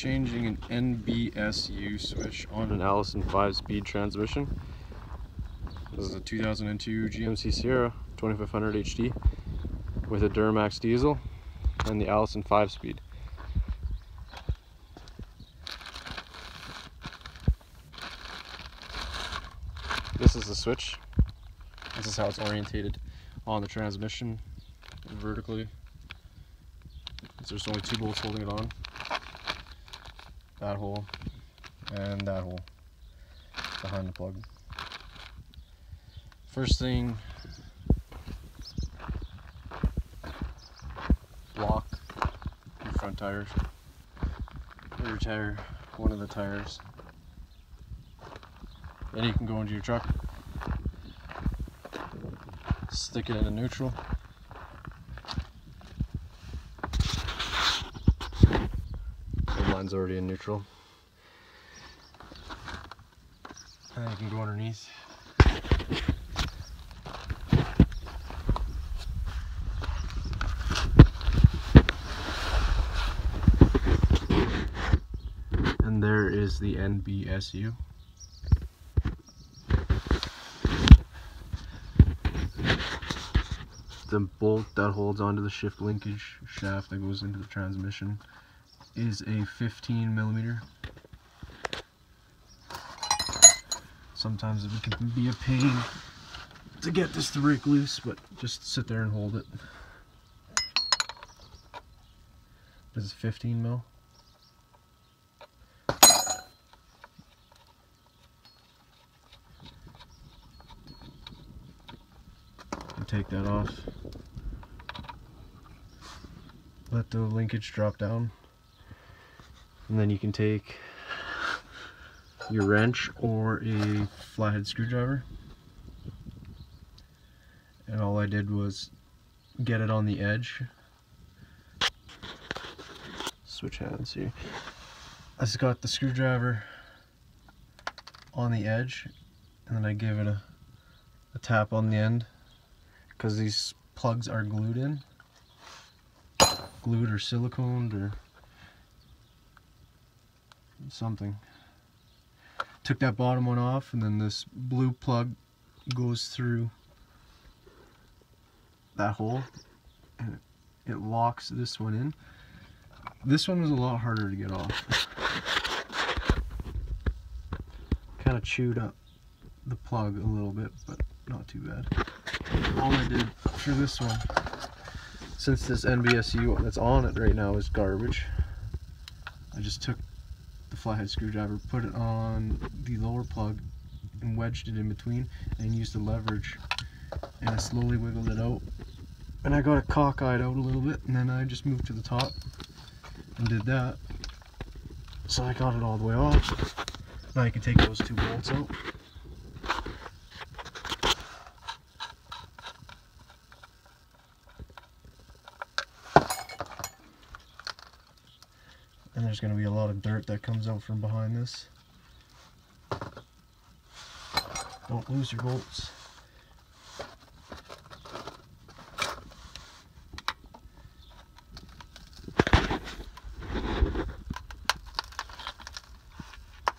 changing an NBSU switch on an Allison 5-speed transmission. This is a 2002 GMC Sierra 2500 HD with a Duramax diesel and the Allison 5-speed. This is the switch. This is how it's orientated on the transmission vertically. There's only 2 bolts holding it on. That hole and that hole behind the plug. First thing, block your front tires, rear tire, one of the tires. Then you can go into your truck, stick it into neutral. Mine's already in neutral. And then you can go underneath. And there is the NBSU. The bolt that holds onto the shift linkage shaft that goes into the transmission is a 15mm. Sometimes it can be a pain to get this to break loose, but just sit there and hold it. This is 15mm. Take that off. Let the linkage drop down. And then you can take your wrench or a flathead screwdriver. And all I did was get it on the edge. Switch hands here. I just got the screwdriver on the edge, and then I gave it a tap on the end, because these plugs are glued in. Glued or siliconed or something. Took that bottom one off, and then this blue plug goes through that hole and it locks this one in. This one was a lot harder to get off. Kind of chewed up the plug a little bit, but not too bad. All I did for this one, since this NBSU that's on it right now is garbage, I just took the flathead screwdriver, put it on the lower plug and wedged it in between, and used the leverage, and I slowly wiggled it out, and I got it cockeyed out a little bit, and then I just moved to the top and did that. So I got it all the way off. Now you can take those 2 bolts out. And there's going to be a lot of dirt that comes out from behind this. Don't lose your bolts.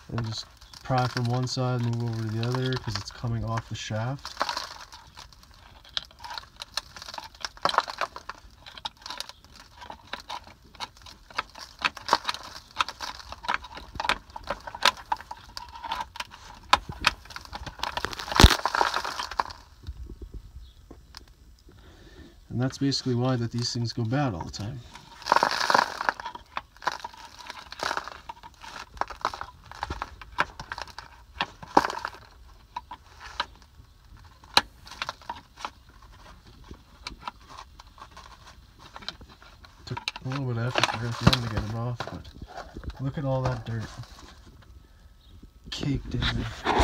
And just pry from one side, move over to the other, because it's coming off the shaft. And that's basically why that these things go bad all the time. Took a little bit of effort at the end to get it off, but look at all that dirt caked in there.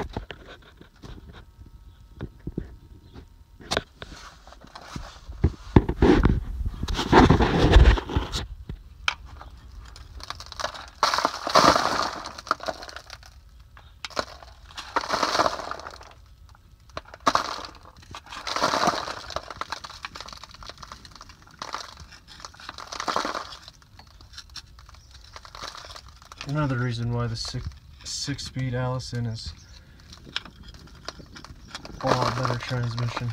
Another reason why the six-speed Allison is a lot better transmission.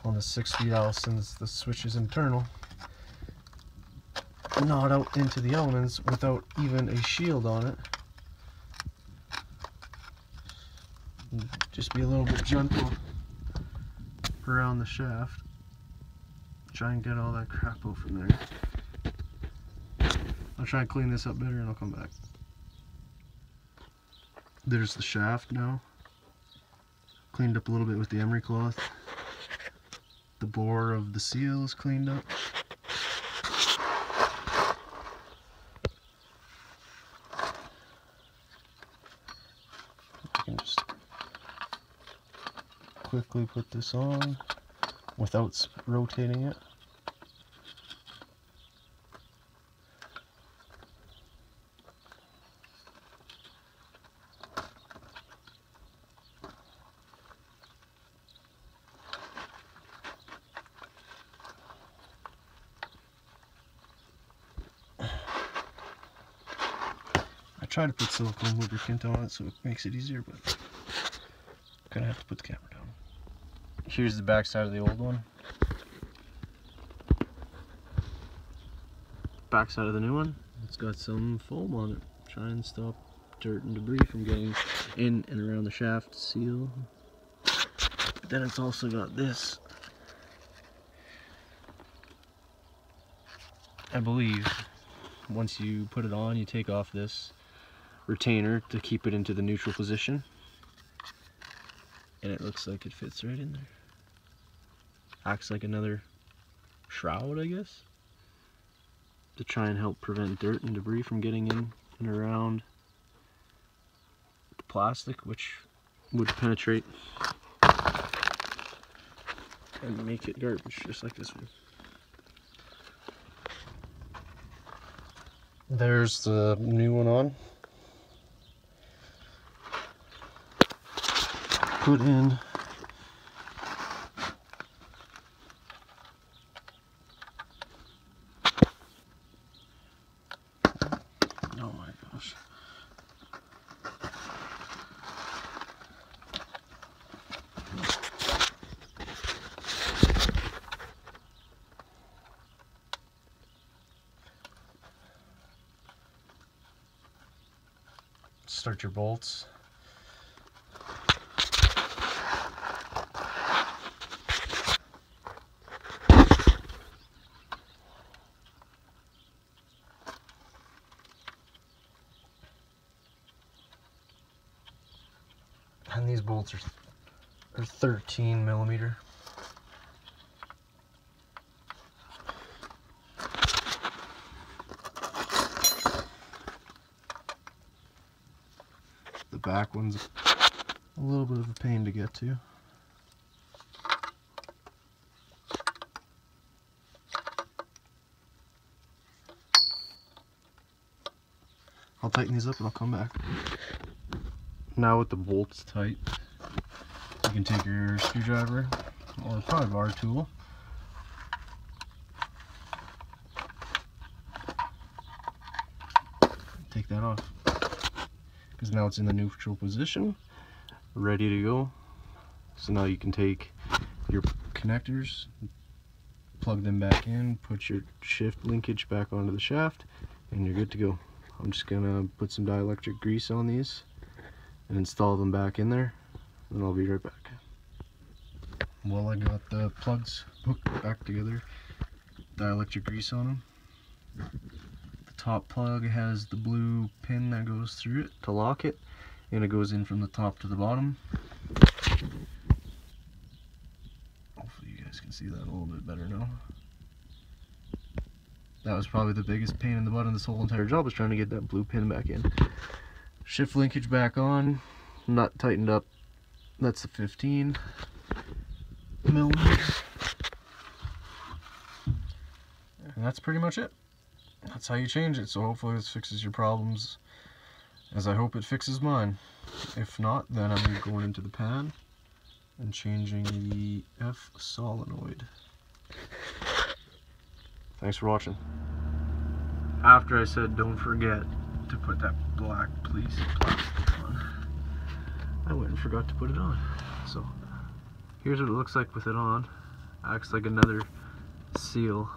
On the 6-speed Allisons, the switch is internal, not out into the elements without even a shield on it. Just be a little bit gentle around the shaft. Try and get all that crap out from there. I'll try and clean this up better and I'll come back. There's the shaft now. Cleaned up a little bit with the emery cloth. The bore of the seal is cleaned up. I can just quickly put this on without rotating it. I try to put silicone lubricant on it so it makes it easier, but I'm gonna have to put the camera down. Here's the back side of the old one. Back side of the new one. It's got some foam on it. Try and stop dirt and debris from getting in and around the shaft seal. But then it's also got this. I believe once you put it on, you take off this retainer to keep it into the neutral position, and it looks like it fits right in there. Acts like another shroud, I guess, to try and help prevent dirt and debris from getting in and around the plastic, which would penetrate and make it garbage, just like this one. There's the new one on. Put in oh my gosh. Start your bolts. And these bolts are 13 millimeter. The back one's a little bit of a pain to get to. I'll tighten these up and I'll come back. Now with the bolts tight, you can take your screwdriver or a 5-bar tool, take that off, because now it's in the neutral position, ready to go. So now you can take your connectors, plug them back in, put your shift linkage back onto the shaft, and you're good to go. I'm just gonna put some dielectric grease on these and install them back in there, and I'll be right back. Well, I got the plugs hooked back together, dielectric grease on them. The top plug has the blue pin that goes through it to lock it, and it goes in from the top to the bottom. Hopefully you guys can see that a little bit better now. That was probably the biggest pain in the butt in this whole entire job, was trying to get that blue pin back in. Shift linkage back on, nut tightened up. That's the 15 millimeter. And that's pretty much it. That's how you change it. So hopefully this fixes your problems as I hope it fixes mine. If not, then I'm going into the pan and changing the F solenoid. Thanks for watching. After I said don't forget to put that black piece of plastic on, I went and forgot to put it on. So here's what it looks like with it on. Acts like another seal